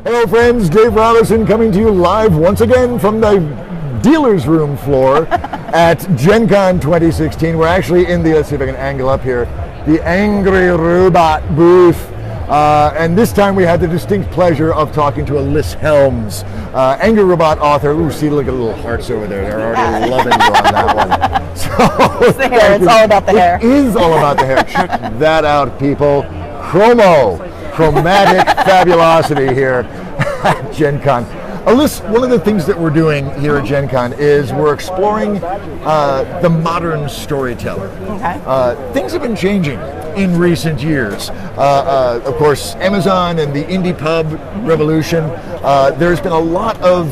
Hello friends, Dave Robinson coming to you live once again from the dealer's room floor at GenCon2016. We're actually in the, let's see if I can angle up here, the Angry Robot booth. And this time we had the distinct pleasure of talking to Alyc Helms, Angry Robot author. Ooh, see, look at the little hearts over there. They're already loving you on that one. So, it's the hair. It's all about the hair. It is all about the hair. Check that out, people. Chromatic fabulosity here at Gen Con. Alyc, one of the things that we're doing here at Gen Con is we're exploring the modern storyteller. Okay. Things have been changing in recent years. Of course, Amazon and the indie pub revolution. There's been a lot of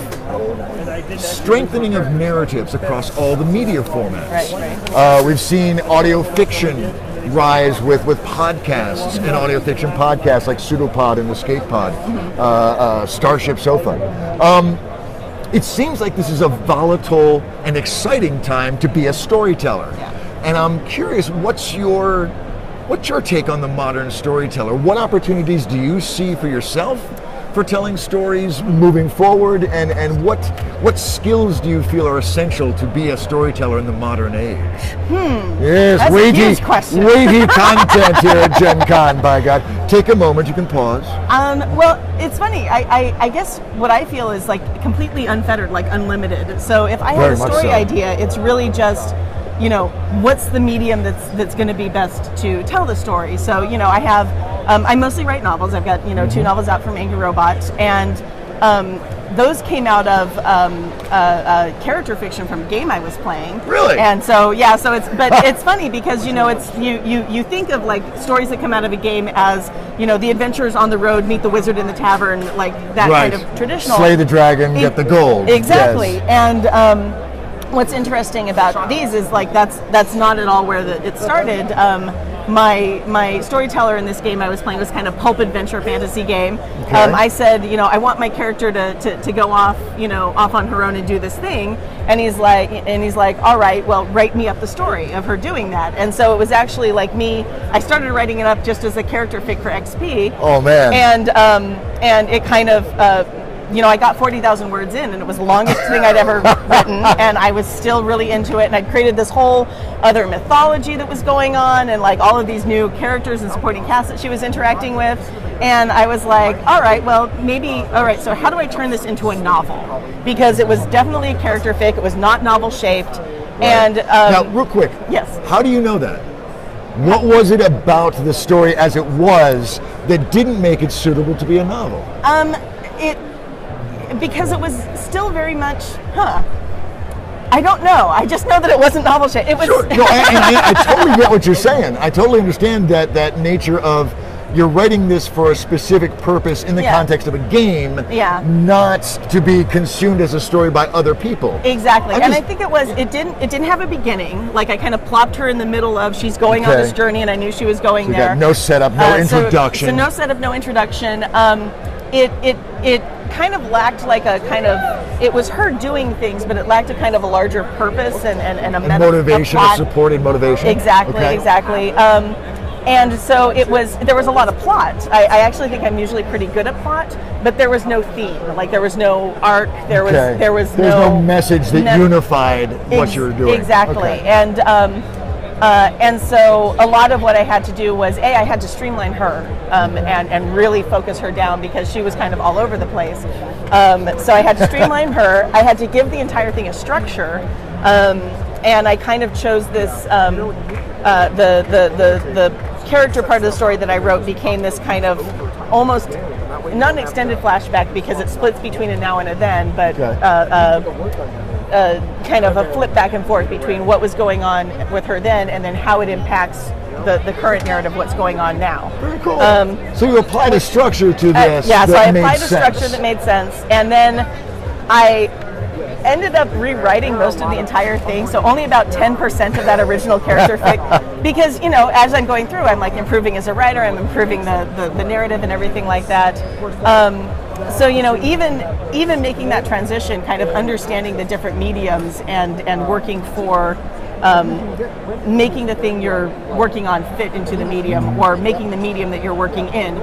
strengthening of narratives across all the media formats. Right. We've seen audio fiction rise with podcasts and audio fiction podcasts like Pseudopod and Escape Pod, Starship Sofa. It seems like this is a volatile and exciting time to be a storyteller. Yeah. And I'm curious, what's your take on the modern storyteller? What opportunities do you see for yourself for telling stories moving forward, and what skills do you feel are essential to be a storyteller in the modern age? Yes, that's a huge question. weighty content here at Gen Con, by God. Take a moment, you can pause. Well, it's funny. I guess what I feel is like completely unfettered, like unlimited. So if I have a story idea, it's really just, what's the medium that's going to be best to tell the story. So, I have, I mostly write novels. I've got, 2 novels out from Angry Robot, and those came out of character fiction from a game I was playing. Really? And so, it's funny because, it's, you think of like stories that come out of a game as, the adventurers on the road meet the wizard in the tavern, like that kind of traditional. Slay the dragon, get the gold. Exactly. Yes. And, what's interesting about these is like that's not at all where it started. My storyteller in this game I was playing was kind of pulp adventure fantasy game. Okay. I said, I want my character to go off, off on her own and do this thing. And he's like, all right, well, write me up the story of her doing that. And so it was actually like I started writing it up just as a character fic for XP. Oh man. And it kind of. I got 40,000 words in, and it was the longest thing I'd ever written, and I was still really into it, and I'd created this whole other mythology that was going on, and like all of these new characters and supporting cast that she was interacting with, and I was like, all right, so how do I turn this into a novel? Because it was definitely a character fic, it was not novel shaped, right. And... now, real quick, yes. How do you know that? What was it about the story as it was that didn't make it suitable to be a novel? Because it was still very much, I don't know. I just know that it wasn't novel shaped. It was. Sure. No, I totally get what you're saying. I totally understand that nature of you're writing this for a specific purpose in the context of a game, not to be consumed as a story by other people. Exactly, and I think it didn't have a beginning. Like I kind of plopped her in the middle of she's going on this journey, and I knew she was going there. No setup, no introduction. So no setup, no introduction. It kind of lacked like a kind of, it was her doing things, but it lacked a kind of a larger purpose and a motivation, a supporting motivation. Exactly. And so there was a lot of plot. I actually think I'm usually pretty good at plot, but there was no theme. Like there was no arc. There was no message that unified what you were doing. Exactly. Okay. And so a lot of what I had to do was, I had to streamline her and really focus her down because she was kind of all over the place. So I had to streamline her. I had to give the entire thing a structure. And I kind of chose this, the character part of the story that I wrote became this kind of almost, not an extended flashback because it splits between a now and a then, but kind of a flip back and forth between what was going on with her then and then how it impacts the current narrative, what's going on now. Very cool. So you applied a structure to this. So I applied a structure that made sense, and then I ended up rewriting most of the entire thing, so only about 10% of that original character fic, because as I'm going through, I'm like improving as a writer, I'm improving the narrative and everything like that. So even making that transition, kind of understanding the different mediums and working for making the thing you're working on fit into the medium, or making the medium that you're working in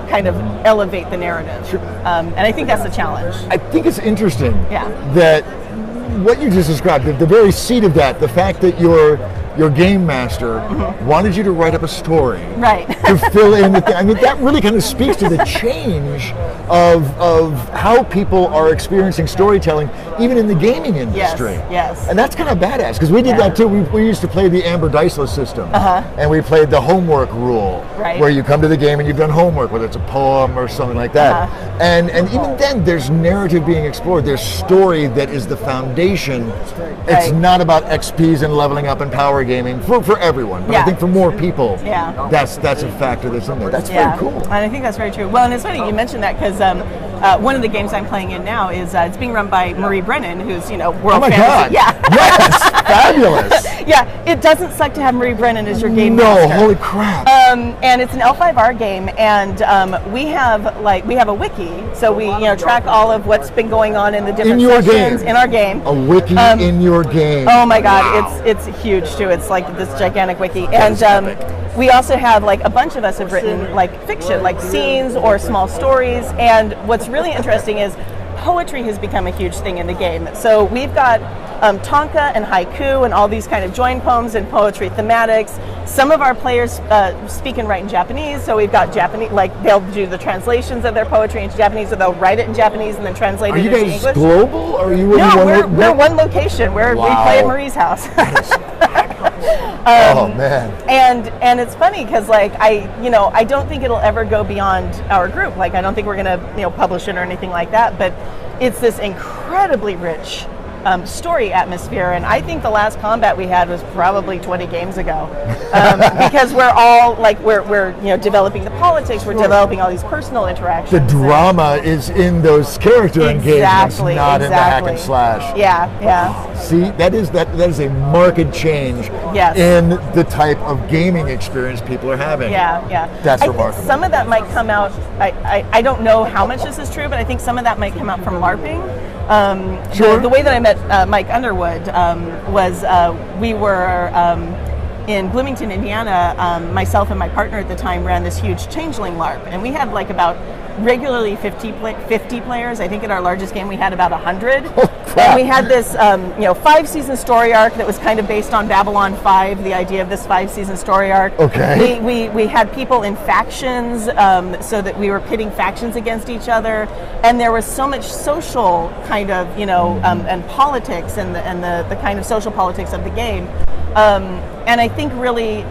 kind of elevate the narrative. Sure. And I think that's the challenge. I think it's interesting Yeah. that what you just described, the very seed of that, the fact that your game master wanted you to write up a story Right. to fill in the thing. I mean, that really kind of speaks to the change of how people are experiencing storytelling, even in the gaming industry. Yes. And that's kind of badass, because we did that too. We used to play the Amber Diceless system, and we played the homework rule, Right. where you come to the game and you've done homework, whether it's a poem or something like that. And even then, there's narrative being explored. There's story that is the foundation. It's Right. not about XPs and leveling up and power gaming for everyone, but I think for more people, that's a factor that's in there. That's very cool. And I think that's very true. Well, and it's funny you mentioned that, because one of the games I'm playing in now is it's being run by Marie Brennan, who's world Oh my fantasy. God! Yeah. Yes, fabulous. Yeah, it doesn't suck to have Marie Brennan as your game No, master. holy crap. And it's an L5R game, and we have a wiki, so we track all of what's been going on in the different sessions in our game. A wiki in your game. Oh my God, Wow. it's huge too. It's like this gigantic wiki, and we also have a bunch of us have written fiction, scenes or small stories. And what's really interesting is poetry has become a huge thing in the game. So we've got tanka and haiku and all these kind of joined poems and poetry thematics. Some of our players speak and write in Japanese, so we've got Japanese, they'll do the translations of their poetry into Japanese, or they'll write it in Japanese and then translate it into English. Are you guys global? Or are you we're one location where we play at Marie's house. Oh man! And it's funny because I don't think it'll ever go beyond our group. I don't think we're gonna publish it or anything like that. But it's this incredibly rich story atmosphere, and I think the last combat we had was probably 20 games ago, because we're all we're developing the politics, we're developing all these personal interactions. The drama is in those character engagements, not in the hack and slash. Yeah. See, that is a marked change in the type of gaming experience people are having. Yeah. That's I remarkable. think some of that might come out. I don't know how much this is true, but I think some of that might come out from LARPing. Sure. The way that I met Mike Underwood was we were in Bloomington, Indiana. Myself and my partner at the time ran this huge Changeling LARP, and we had about regularly 50 players. I think at our largest game we had about 100. And we had this 5-season story arc that was kind of based on Babylon 5, the idea of this 5-season story arc. Okay. We had people in factions, so that we were pitting factions against each other, and there was so much social kind of and politics and the kind of social politics of the game, and I think really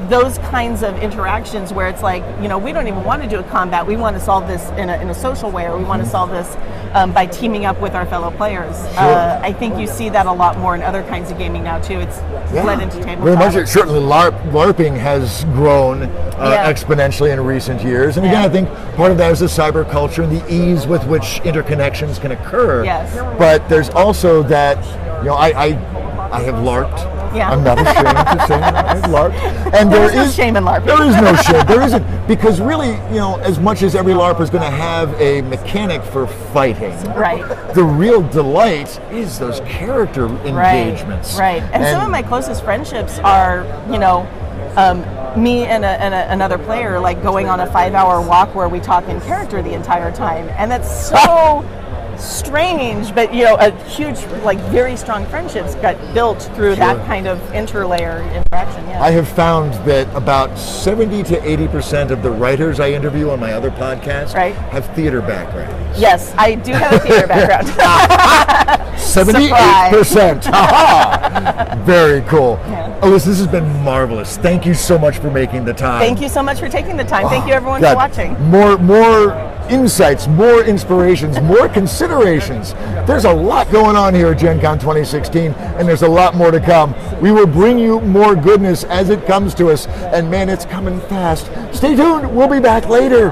those kinds of interactions where it's we don't even want to do a combat, we want to solve this in a social way, or we want to solve this by teaming up with our fellow players. I think you see that a lot more in other kinds of gaming now too. It's bled into tabletop. Very much. Certainly LARPing has grown exponentially in recent years, and again I think part of that is the cyber culture and the ease with which interconnections can occur. Yes. But there's also that I have LARPed. Yeah. I'm not ashamed to say that I've LARPed. And there is no shame in LARPing. There is no shame. There isn't. Because really, as much as every LARP is going to have a mechanic for fighting, right, the real delight is those character engagements. Right. And some of my closest friendships are, me and another player going on a 5-hour walk where we talk in character the entire time. And that's so strange, but a huge, very strong friendships got built through that kind of interlayer interaction. Yeah. I have found that about 70 to 80% of the writers I interview on my other podcast have theater backgrounds. Yes, I do have a theater background. 78%. Very cool. Yeah. Alyc, this has been marvelous. Thank you so much for making the time. Thank you so much for taking the time. Thank you everyone for watching. More insights, more inspirations, more considerations. There's a lot going on here at GenCon 2016, and there's a lot more to come. We will bring you more goodness as it comes to us, and man, it's coming fast. Stay tuned. We'll be back later.